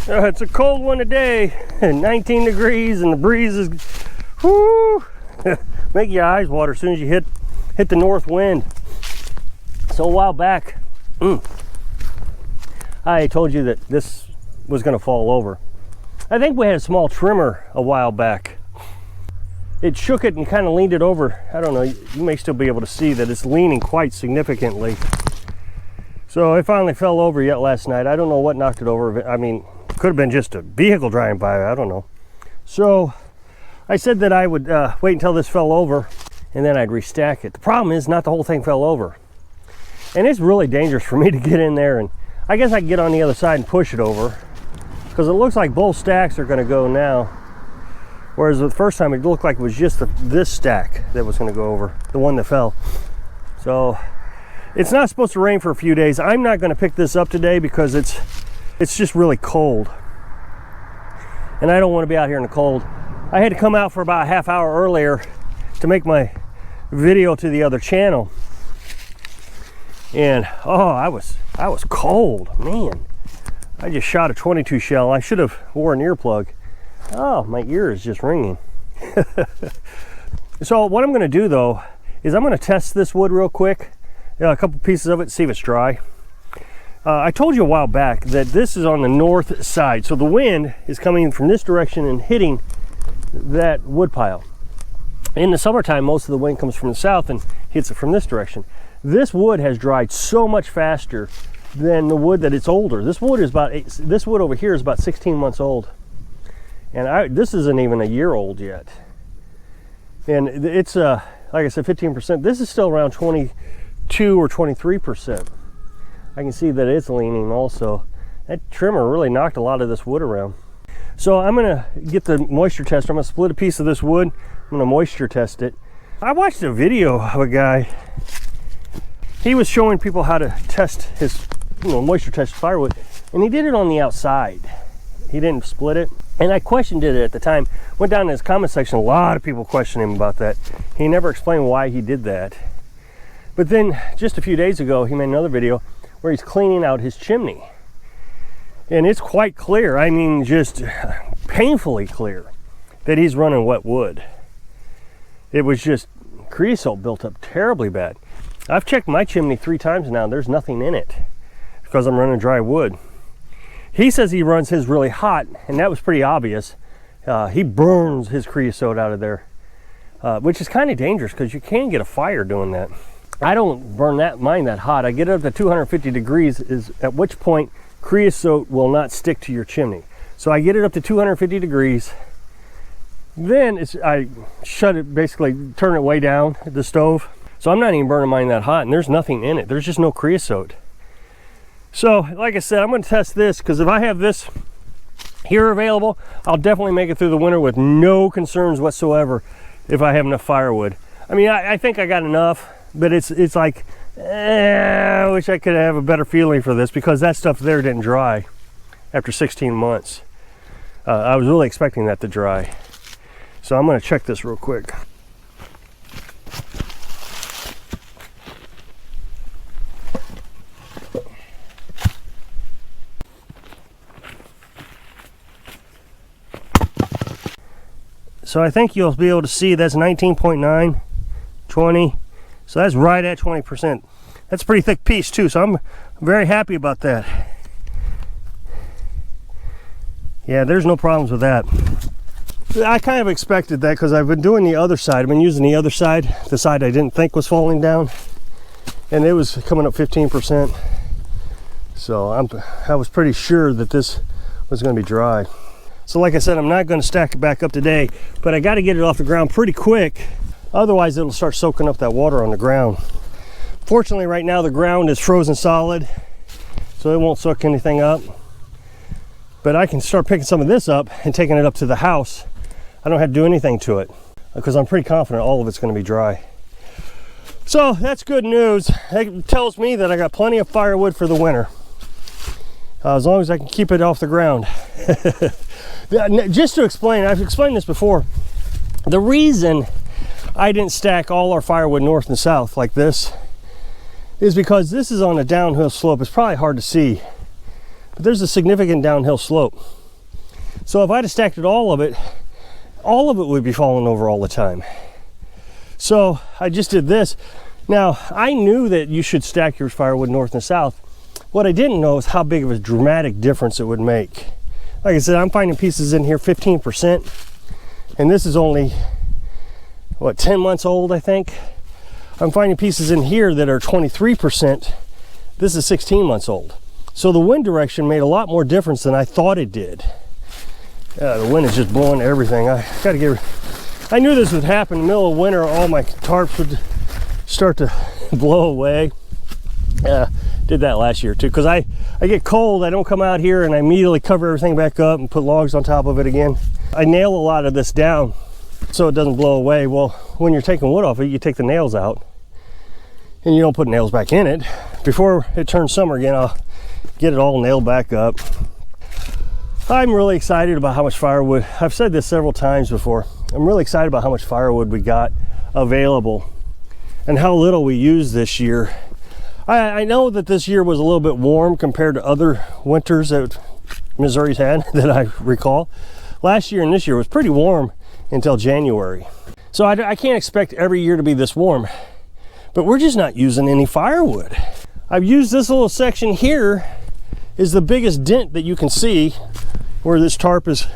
It's a cold one today, 19 degrees, and the breeze is, whoo, make your eyes water as soon as you hit the north wind. So a while back, I told you that this was going to fall over. I think we had a small trimmer a while back. It shook it and kind of leaned it over. I don't know, you may still be able to see that it's leaning quite significantly. So it finally fell over yet last night. I don't know what knocked it over. I mean, could have been just a vehicle driving by, I don't know. So I said that I would wait until this fell over and then I'd restack it. The problem is not the whole thing fell over. And it's really dangerous for me to get in there, and I guess I can get on the other side and push it over, because it looks like both stacks are gonna go now. Whereas the first time it looked like it was just this stack that was gonna go over, the one that fell. So it's not supposed to rain for a few days. I'm not gonna pick this up today because it's just really cold. And I don't wanna be out here in the cold. I had to come out for about a half hour earlier to make my video to the other channel. And oh, I was cold, man. I just shot a 22 shell. I should have wore an earplug. Oh, my ear is just ringing. So what I'm gonna do though, is I'm gonna test this wood real quick. A couple pieces of it, see if it's dry. I told you a while back that this is on the north side. So the wind is coming from this direction and hitting that wood pile. In the summertime, most of the wind comes from the south and hits it from this direction. This wood has dried so much faster than the wood that it's older. This wood over here is about 16 months old. And this isn't even a year old yet. And it's, like I said, 15%. This is still around 22 or 23%. I can see that it's leaning also. That trimmer really knocked a lot of this wood around. So I'm gonna get the moisture tester. I'm gonna split a piece of this wood. I'm gonna moisture test it. I watched a video of a guy. He was showing people how to test his, moisture test firewood, and he did it on the outside. He didn't split it. And I questioned it at the time. Went down in his comment section, a lot of people questioned him about that. He never explained why he did that. But then just a few days ago, he made another video where he's cleaning out his chimney. And it's quite clear, I mean, just painfully clear, that he's running wet wood. It was just creosote built up terribly bad. I've checked my chimney 3 times now. There's nothing in it because I'm running dry wood. He says he runs his really hot, and that was pretty obvious. He burns his creosote out of there, which is kind of dangerous because you can get a fire doing that. I don't burn mine that hot. I get it up to 250 degrees, at which point creosote will not stick to your chimney. So I get it up to 250 degrees. Then I shut it, basically turn it way down, the stove. So I'm not even burning mine that hot, and there's nothing in it. There's just no creosote. So like I said, I'm gonna test this, because if I have this here available, I'll definitely make it through the winter with no concerns whatsoever if I have enough firewood. I mean, I think I got enough, but it's like, I wish I could have a better feeling for this, because that stuff there didn't dry after 16 months. I was really expecting that to dry. So I'm gonna check this real quick. So I think you'll be able to see that's 19.9, 20. So that's right at 20%. That's a pretty thick piece too, so I'm very happy about that. Yeah, there's no problems with that. I kind of expected that because I've been doing the other side. I've been using the other side, the side I didn't think was falling down, and it was coming up 15%. So I was pretty sure that this was going to be dry. So like I said, I'm not going to stack it back up today, but I got to get it off the ground pretty quick. Otherwise, it'll start soaking up that water on the ground. Fortunately, right now, the ground is frozen solid, so it won't soak anything up. But I can start picking some of this up and taking it up to the house. I don't have to do anything to it because I'm pretty confident all of it's going to be dry. So that's good news. It tells me that I got plenty of firewood for the winter. As long as I can keep it off the ground. Just to explain, I've explained this before. The reason I didn't stack all our firewood north and south like this is because this is on a downhill slope. It's probably hard to see. but there's a significant downhill slope. So if I'd have stacked all of it would be falling over all the time. So I just did this. Now, I knew that you should stack your firewood north and south. What I didn't know is how big of a dramatic difference it would make. Like I said, I'm finding pieces in here 15%, and this is only, what, 10 months old, I think. I'm finding pieces in here that are 23%. This is 16 months old. So the wind direction made a lot more difference than I thought it did. The wind is just blowing everything. I knew this would happen in the middle of winter. All my tarps would start to blow away. Did that last year too, because I get cold. I don't come out here and I immediately cover everything back up and put logs on top of it again. I nail a lot of this down so it doesn't blow away. Well, when you're taking wood off it, you take the nails out and you don't put nails back in it. Before it turns summer again, I'll get it all nailed back up. I'm really excited about how much firewood, I've said this several times before, I'm really excited about how much firewood we got available and how little we used this year. I know that this year was a little bit warm compared to other winters that Missouri's had that I recall. Last year and this year was pretty warm until January. So I can't expect every year to be this warm, but we're just not using any firewood. I've used this little section here is the biggest dent that you can see where this tarp is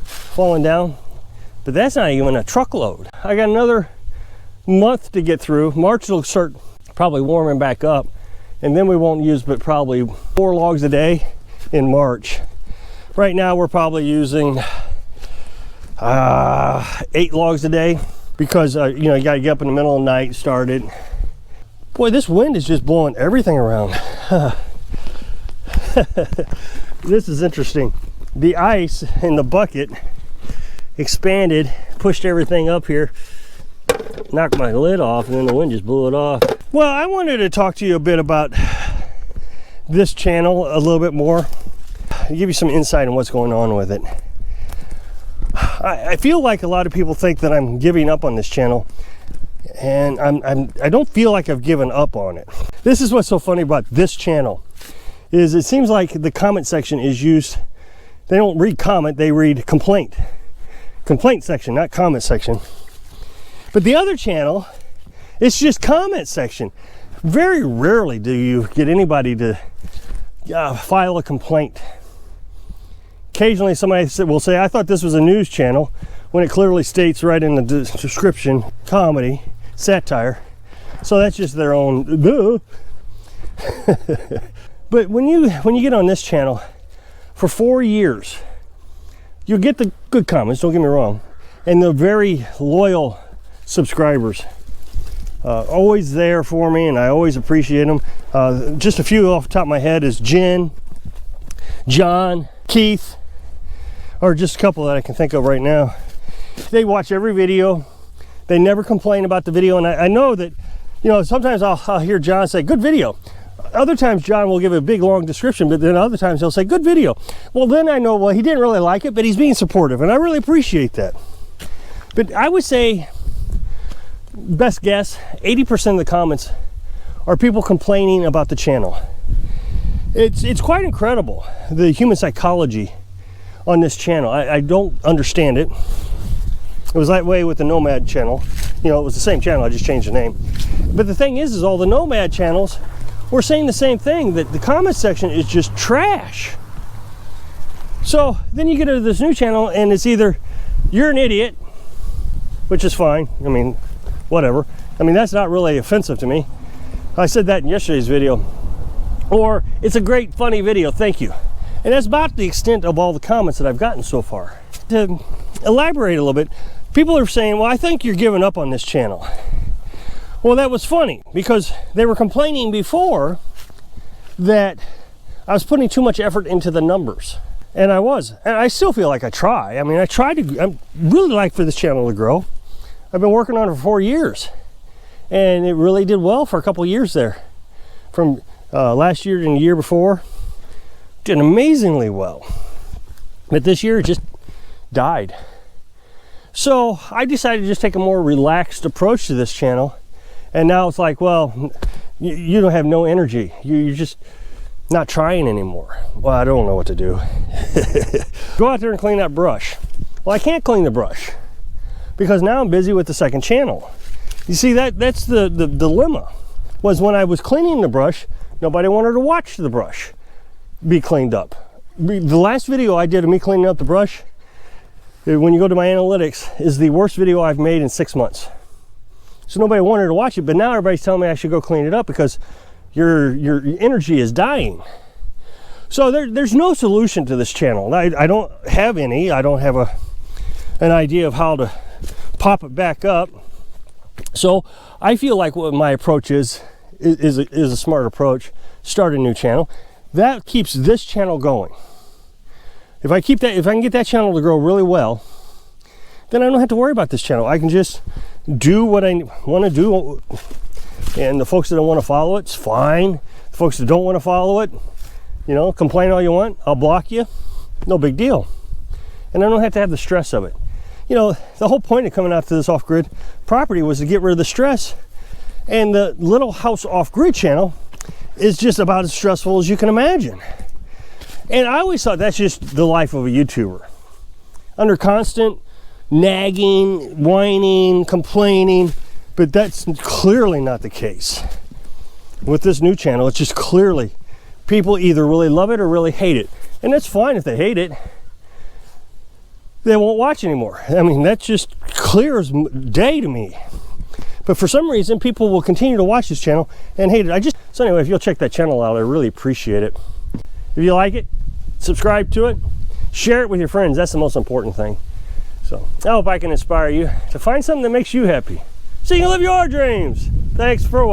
falling down, but that's not even a truckload. I got another month to get through. March will start probably warming back up, and then we won't use but probably 4 logs a day in March. Right now we're probably using 8 logs a day because you know, you got to get up in the middle of the night, start it. Boy, this wind is just blowing everything around. This is interesting. The ice in the bucket expanded, pushed everything up here, knocked my lid off, and then the wind just blew it off. Well, I wanted to talk to you a bit about this channel a little bit more, give you some insight on what's going on with it. I feel like a lot of people think that I'm giving up on this channel, and I don't feel like I've given up on it. This is what's so funny about this channel, is it seems like the comment section is used, they don't read comment, they read complaint. Complaint section, not comment section. But the other channel, it's just comment section. Very rarely do you get anybody to file a complaint. Occasionally somebody will say, I thought this was a news channel, when it clearly states right in the description, comedy, satire. So that's just their own duh. But when you get on this channel for 4 years, you'll get the good comments, don't get me wrong, and the very loyal subscribers, always there for me, and I always appreciate them. Just a few off the top of my head is Jen, John, Keith, or just a couple that I can think of right now. They watch every video. They never complain about the video, and I know that, you know, sometimes I'll hear John say, good video. Other times John will give a big long description, but then other times he'll say, good video. Well, then I know, well, he didn't really like it, but he's being supportive, and I really appreciate that. But I would say, best guess, 80% of the comments are people complaining about the channel. It's quite incredible, the human psychology on this channel. I don't understand it. It was that way with the Nomad channel. You know, it was the same channel, I just changed the name. But the thing is all the Nomad channels were saying the same thing, that the comment section is just trash. So then you get into this new channel and it's either you're an idiot, which is fine, I mean, whatever. I mean, that's not really offensive to me. I said that in yesterday's video. Or it's a great, funny video, thank you. And that's about the extent of all the comments that I've gotten so far. To elaborate a little bit, people are saying, well, I think you're giving up on this channel. Well, that was funny because they were complaining before that I was putting too much effort into the numbers. And I was. And I still feel like I try. I mean, I really like for this channel to grow. I've been working on it for 4 years. And it really did well for a couple of years there. From last year and the year before, did amazingly well. But this year it just died. So I decided to just take a more relaxed approach to this channel. And now it's like, well, you don't have no energy. not trying anymore. Well, I don't know what to do. Go out there and clean that brush. Well, I can't clean the brush because now I'm busy with the second channel. You see, that's the dilemma. Was when I was cleaning the brush, nobody wanted to watch the brush be cleaned up. The last video I did of me cleaning up the brush, when you go to my analytics, is the worst video I've made in 6 months. So nobody wanted to watch it, but now everybody's telling me I should go clean it up because your energy is dying. So there's no solution to this channel. I don't have any. I don't have an idea of how to pop it back up. So I feel like what my approach is a smart approach. Start a new channel. That keeps this channel going. If I can get that channel to grow really well, then I don't have to worry about this channel. I can just do what I want to do. And the folks that don't want to follow it, it's fine. The folks that don't want to follow it, you know, complain all you want. I'll block you. No big deal. And I don't have to have the stress of it. You know, the whole point of coming out to this off-grid property was to get rid of the stress. And the Little House Off-Grid channel is just about as stressful as you can imagine. And I always thought that's just the life of a YouTuber. Under constant nagging, whining, complaining, but that's clearly not the case. With this new channel, it's just clearly people either really love it or really hate it. And that's fine if they hate it. They won't watch anymore. I mean, that's just clear as day to me. But for some reason, people will continue to watch this channel and hate it. So anyway, if you'll check that channel out, I really appreciate it. If you like it, subscribe to it, share it with your friends. That's the most important thing. So I hope I can inspire you to find something that makes you happy so you can live your dreams. Thanks for watching.